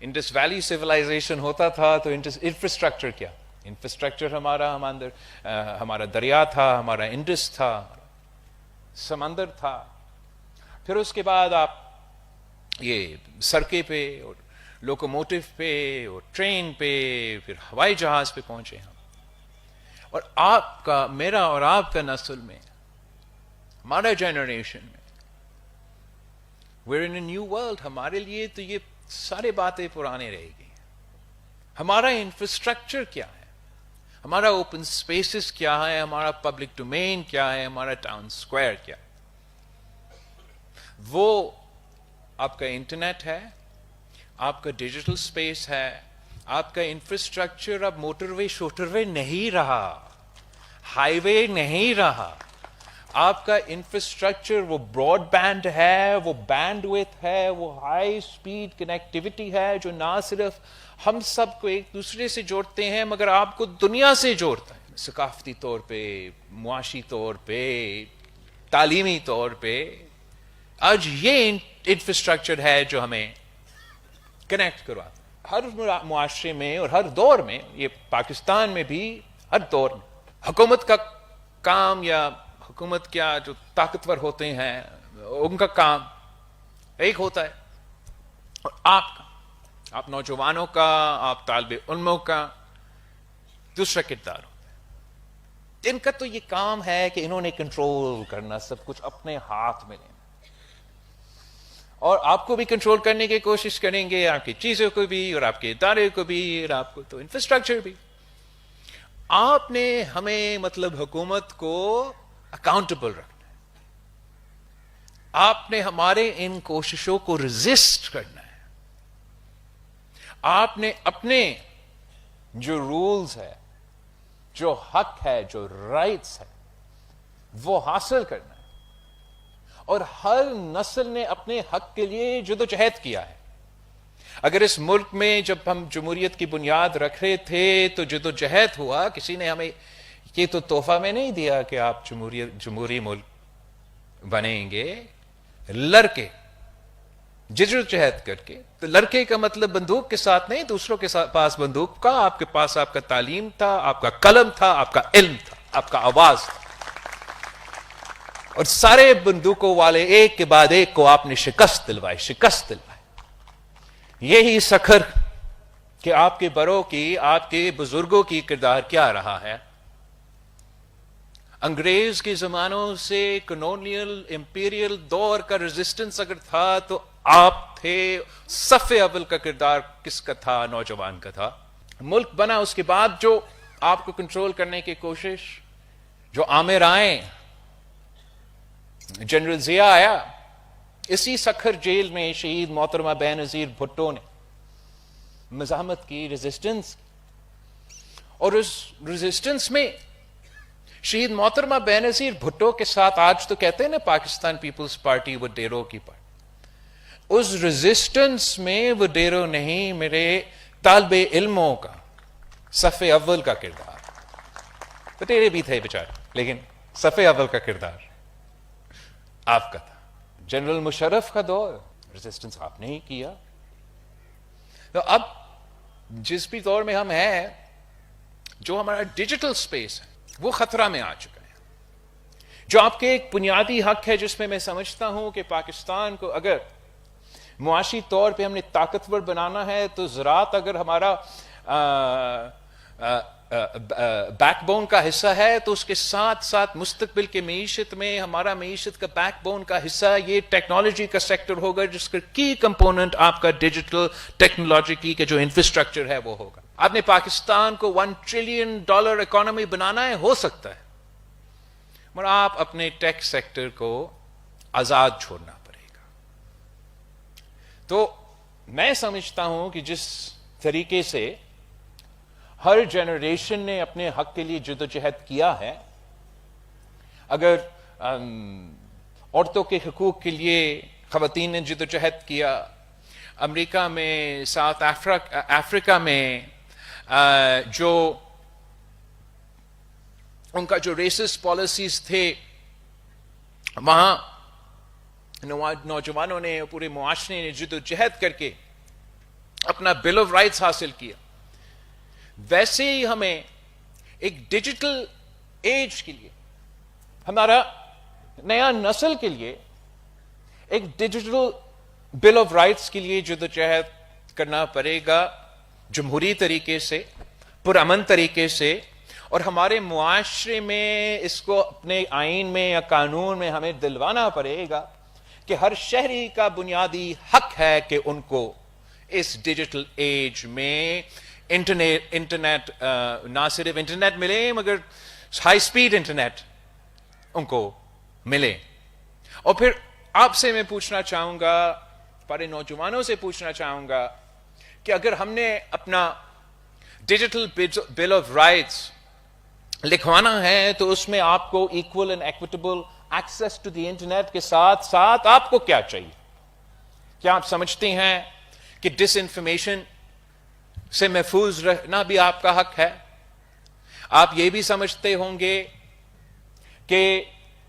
Indus valley civilisation ہوتا تھا تو انفراسٹرکچر کیا؟ انفراسٹرکچر ہمارا دریا تھا، ہمارا انڈس تھا، سمندر تھا. پھر اس کے بعد آپ یہ سڑکیں پہ اور لوکوموٹو پہ اور ٹرین پہ، پھر ہوائی جہاز پہ پہنچے ہم. اور آپ کا، میرا اور آپ کا نسل میں، ہمارا جنریشن میں، we're in a new world. ہمارے لیے تو یہ سارے باتیں پرانے رہے گی. ہمارا انفراسٹرکچر کیا ہے، ہمارا اوپن اسپیسز کیا ہے، ہمارا پبلک ڈومین کیا ہے، ہمارا ٹاؤن اسکوائر کیا ہے. وہ آپ کا انٹرنیٹ ہے، آپ کا ڈیجیٹل اسپیس ہے، آپ کا انفراسٹرکچر اب موٹر وے شوٹر وے نہیں رہا، ہائی وے نہیں رہا. آپ کا انفراسٹرکچر وہ براڈ بینڈ ہے، وہ بینڈ ویتھ ہے، وہ ہائی اسپیڈ کنیکٹیوٹی ہے جو نہ صرف ہم سب کو ایک دوسرے سے جوڑتے ہیں مگر آپ کو دنیا سے جوڑتا ہے، ثقافتی طور پہ، معاشی طور پہ، تعلیمی طور پہ. آج یہ انفراسٹرکچر ہے جو ہمیں کنیکٹ کرواتا ہے. ہر معاشرے میں اور ہر دور میں، یہ پاکستان میں بھی ہر دور میں، حکومت کا کام یا حکومت کیا جو طاقتور ہوتے ہیں ان کا کام ایک ہوتا ہے، اور آپ کا، آپ نوجوانوں کا، آپ طالب علموں کا دوسرا کردار ہوتا ہے. ان کا تو یہ کام ہے کہ انہوں نے کنٹرول کرنا، سب کچھ اپنے ہاتھ میں لینا، اور آپ کو بھی کنٹرول کرنے کی کوشش کریں گے، آپ کی چیزوں کو بھی اور آپ کے ادارے کو بھی اور آپ کو تو انفراسٹرکچر بھی. آپ نے ہمیں مطلب حکومت کو اکاؤنٹیبل رکھنا ہے، آپ نے ہمارے ان کوششوں کو ریزسٹ کرنا ہے، آپ نے اپنے جو رولز ہے، جو حق ہے، جو رائٹس ہے، وہ حاصل کرنا ہے. اور ہر نسل نے اپنے حق کے لیے جدوجہد کیا ہے. اگر اس ملک میں جب ہم جمہوریت کی بنیاد رکھ رہے تھے تو جدوجہد ہوا، کسی نے ہمیں یہ تو تحفہ میں نہیں دیا کہ آپ جمہوری ملک بنیں گے. لڑکے جدوجہد کر کے، تو لڑکے کا مطلب بندوق کے ساتھ نہیں، دوسروں کے پاس بندوق کا، آپ کے پاس آپ کا تعلیم تھا، آپ کا قلم تھا، آپ کا علم تھا، آپ کا آواز تھا، اور سارے بندوقوں والے ایک کے بعد ایک کو آپ نے شکست دلوائی. یہی سکھر کہ آپ کے بڑوں کی، آپ کے بزرگوں کی کردار کیا رہا ہے. انگریز کے زمانوں سے کلونیل امپیریل دور کا ریزسٹنس اگر تھا تو آپ تھے. صف اول کا کردار کس کا تھا؟ نوجوان کا تھا. ملک بنا اس کے بعد جو آپ کو کنٹرول کرنے کی کوشش، جو عامر آئے، جنرل ضیاء آیا، اسی سکھر جیل میں شہید محترمہ بے نظیر بھٹو نے مزاحمت کی، ریزسٹنس. اور اس ریزسٹنس میں شہید محترمہ بے نظیر بھٹو کے ساتھ آج تو کہتے ہیں نا پاکستان پیپلز پارٹی وڈیرو کی پارٹی، اس ریزسٹنس میں وڈیرو نہیں، میرے طالب علموں کا صف اول کا کردار. وڈیرے بھی تھے بیچارے لیکن صف اول کا کردار آپ کا تھا. جنرل مشرف کا دور، ریزسٹنس آپ نے ہی کیا. تو اب جس بھی دور میں ہم ہیں، جو ہمارا ڈیجیٹل سپیس ہے وہ خطرہ میں آ چکا ہے. جو آپ کے ایک بنیادی حق ہے جس میں میں سمجھتا ہوں کہ پاکستان کو اگر معاشی طور پہ ہم نے طاقتور بنانا ہے تو زراعت اگر ہمارا بیک بون کا حصہ ہے تو اس کے ساتھ ساتھ مستقبل کے معیشت میں ہمارا معیشت کا بیک بون کا حصہ یہ ٹیکنالوجی کا سیکٹر ہوگا، جس کا کی کمپوننٹ آپ کا ڈیجیٹل ٹیکنالوجی کی کا جو انفراسٹرکچر ہے وہ ہوگا. آپ نے پاکستان کو $1 ٹریلین اکانومی بنانا ہے، ہو سکتا ہے، مگر آپ اپنے ٹیک سیکٹر کو آزاد چھوڑنا پڑے گا. تو میں سمجھتا ہوں کہ جس طریقے سے ہر جنریشن نے اپنے حق کے لیے جدوجہد کیا ہے، اگر عورتوں کے حقوق کے لیے خواتین نے جدوجہد کیا، امریکہ میں، ساؤتھ افریقہ میں جو ان کا جو ریسس پالیسیز تھے، وہاں نوجوانوں نے، پورے معاشرے نے جدوجہد کر کے اپنے اپنا بل آف رائٹس حاصل کیا، ویسے ہی ہمیں ایک ڈیجیٹل ایج کے لیے، ہمارا نیا نسل کے لیے ایک ڈیجیٹل بل آف رائٹس کے لیے جدوجہد کرنا پڑے گا، جمہوری طریقے سے، پرامن طریقے سے، اور ہمارے معاشرے میں اس کو اپنے آئین میں یا قانون میں ہمیں دلوانا پڑے گا کہ ہر شہری کا بنیادی حق ہے کہ ان کو اس ڈیجیٹل ایج میں انٹرنیٹ نہ صرف انٹرنیٹ ملے مگر ہائی سپیڈ انٹرنیٹ ان کو ملے۔ اور پھر آپ سے میں پوچھنا چاہوں گا، ہمارے نوجوانوں سے پوچھنا چاہوں گا کہ اگر ہم نے اپنا ڈیجیٹل بل آف رائٹس لکھوانا ہے تو اس میں آپ کو equal and equitable access to the internet کے ساتھ ساتھ آپ کو کیا چاہیے؟ کیا آپ سمجھتے ہیں کہ ڈس انفارمیشن سے محفوظ رہنا بھی آپ کا حق ہے؟ آپ یہ بھی سمجھتے ہوں گے کہ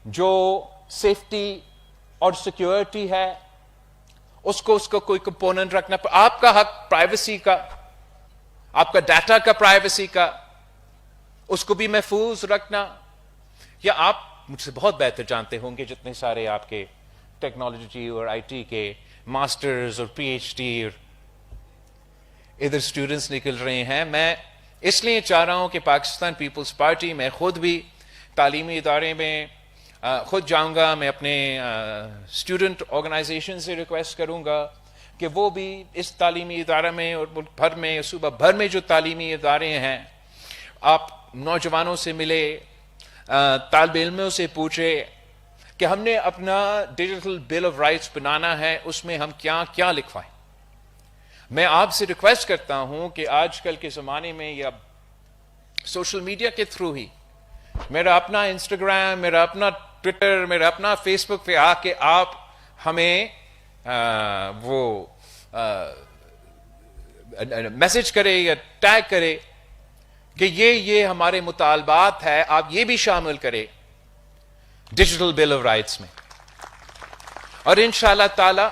جو سیفٹی اور سیکیورٹی ہے اس کو کوئی کمپوننٹ رکھنا، آپ کا حق پرائیویسی کا، آپ کا ڈیٹا کا پرائیویسی کا، اس کو بھی محفوظ رکھنا۔ یا آپ مجھ سے بہت بہتر جانتے ہوں گے، جتنے سارے آپ کے ٹیکنالوجی اور آئی ٹی کے ماسٹرز اور پی ایچ ڈی اور ادھر اسٹوڈنٹس نکل رہے ہیں۔ میں اس لیے چاہ رہا ہوں کہ پاکستان پیپلز پارٹی، میں خود بھی تعلیمی ادارے میں خود جاؤں گا، میں اپنے اسٹوڈنٹ آرگنائزیشن سے ریکویسٹ کروں گا کہ وہ بھی اس تعلیمی ادارے میں اور ملک بھر میں، صوبہ بھر میں جو تعلیمی ادارے ہیں، آپ نوجوانوں سے ملے، طالب علموں سے پوچھے کہ ہم نے اپنا ڈیجیٹل بل آف رائٹس بنانا ہے، اس میں ہم کیا کیا لکھوائیں۔ میں آپ سے ریکویسٹ کرتا ہوں کہ آج کل کے زمانے میں یا سوشل میڈیا کے تھرو ہی، میرا اپنا انسٹاگرام، میرا اپنا ٹویٹر، میرا اپنا فیس بک پہ آ کے آپ ہمیں وہ میسج کرے یا ٹیگ کرے کہ یہ ہمارے مطالبات ہے، آپ یہ بھی شامل کرے ڈیجیٹل بل آف رائٹس میں۔ اور انشاءاللہ تعالی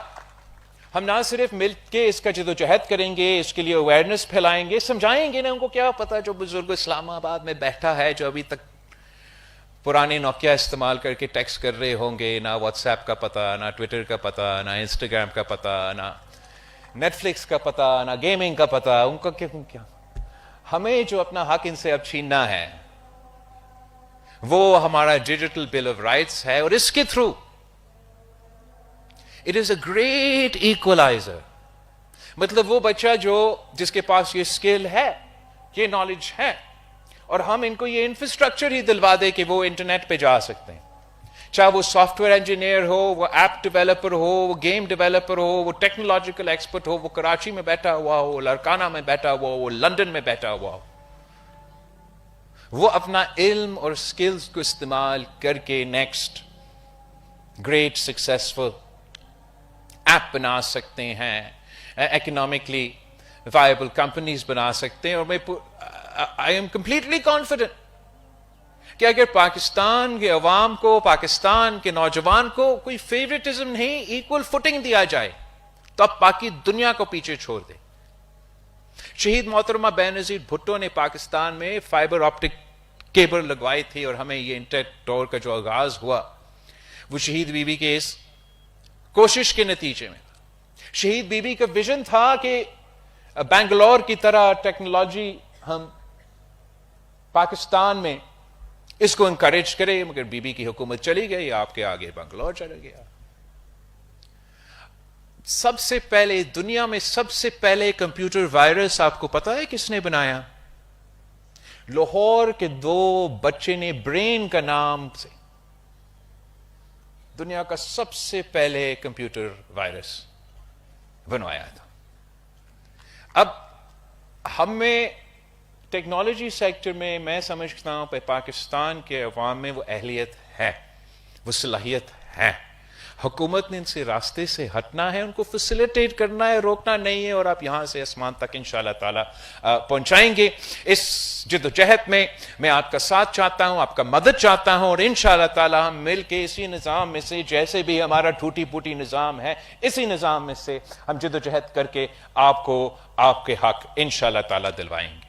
ہم نہ صرف مل کے اس کا جدوجہد کریں گے، اس کے لیے اویئرنیس پھیلائیں گے، سمجھائیں گے نا ان کو، کیا پتا جو بزرگ اسلام آباد میں بیٹھا ہے، جو ابھی تک پرانے نوکیا استعمال کر کے ٹیکسٹ کر رہے ہوں گے، نہ واٹس ایپ کا پتہ، نہ ٹویٹر کا پتہ، نہ انسٹاگرام کا پتہ، نہ نیٹ فلکس کا پتہ، نہ گیمنگ کا پتہ، ان کا کیا؟ ہمیں جو اپنا حق ان سے اب چھیننا ہے وہ ہمارا ڈیجیٹل بل آف رائٹس ہے، اور اس کے through it is a great equaliser. مطلب وہ بچہ جس کے پاس یہ اسکل ہے، یہ نالج ہے، اور ہم ان کو یہ انفراسٹرکچر ہی دلوا دے کہ وہ انٹرنیٹ پہ جا سکتے ہیں، چاہے وہ سافٹ ویئر انجینئر ہو، وہ ایپ ڈیولپر ہو، وہ گیم ڈیولپر ہو، وہ ٹیکنالوجیکل ایکسپرٹ ہو، وہ کراچی میں بیٹھا ہوا ہو، لڑکانہ میں بیٹھا ہوا ہو، وہ لندن میں بیٹھا ہوا ہو، وہ اپنا علم اور سکلز کو استعمال کر کے نیکسٹ گریٹ سکسیسفل ایپ بنا سکتے ہیں، اکنامکلی وائبل کمپنیز بنا سکتے ہیں۔ اور میں آئی ایم کمپلیٹلی کانفیڈنٹ کہ اگر پاکستان کے عوام کو، پاکستان کے نوجوان کو کوئی فیوریٹزم نہیں، ایکول فوٹنگ دیا جائے تو اب باقی دنیا کو پیچھے چھوڑ دے۔ شہید محترمہ بینظیر بھٹو نے پاکستان میں فائبر آپٹک کیبل لگوائی تھی، اور ہمیں یہ انٹرنیٹ دور کا جو آغاز ہوا وہ شہید بی بی کے اس کوشش کے نتیجے میں۔ شہید بی بی کا ویژن تھا کہ بنگلور کی طرح ٹیکنالوجی ہم پاکستان میں اس کو انکریج کرے، مگر بی بی کی حکومت چلی گئی، آپ کے آگے بنگلور چلا گیا۔ سب سے پہلے دنیا میں سب سے پہلے کمپیوٹر وائرس آپ کو پتا ہے کس نے بنایا؟ لاہور کے 2 بچے نے برین کا نام سے دنیا کا سب سے پہلے کمپیوٹر وائرس بنوایا تھا۔ اب ہمیں ٹیکنالوجی سیکٹر میں سمجھتا ہوں پاکستان کے عوام میں وہ اہلیت ہے، وہ صلاحیت ہے۔ حکومت نے ان سے راستے سے ہٹنا ہے، ان کو فیسیلیٹیٹ کرنا ہے، روکنا نہیں ہے، اور آپ یہاں سے آسمان تک انشاءاللہ تعالی پہنچائیں گے۔ اس جدوجہد میں میں آپ کا ساتھ چاہتا ہوں، آپ کا مدد چاہتا ہوں، اور انشاءاللہ تعالی ہم مل کے اسی نظام میں سے، جیسے بھی ہمارا ٹوٹی پھوٹی نظام ہے، اسی نظام میں سے ہم جدوجہد کر کے آپ کو آپ کے حق انشاءاللہ تعالی دلوائیں گے.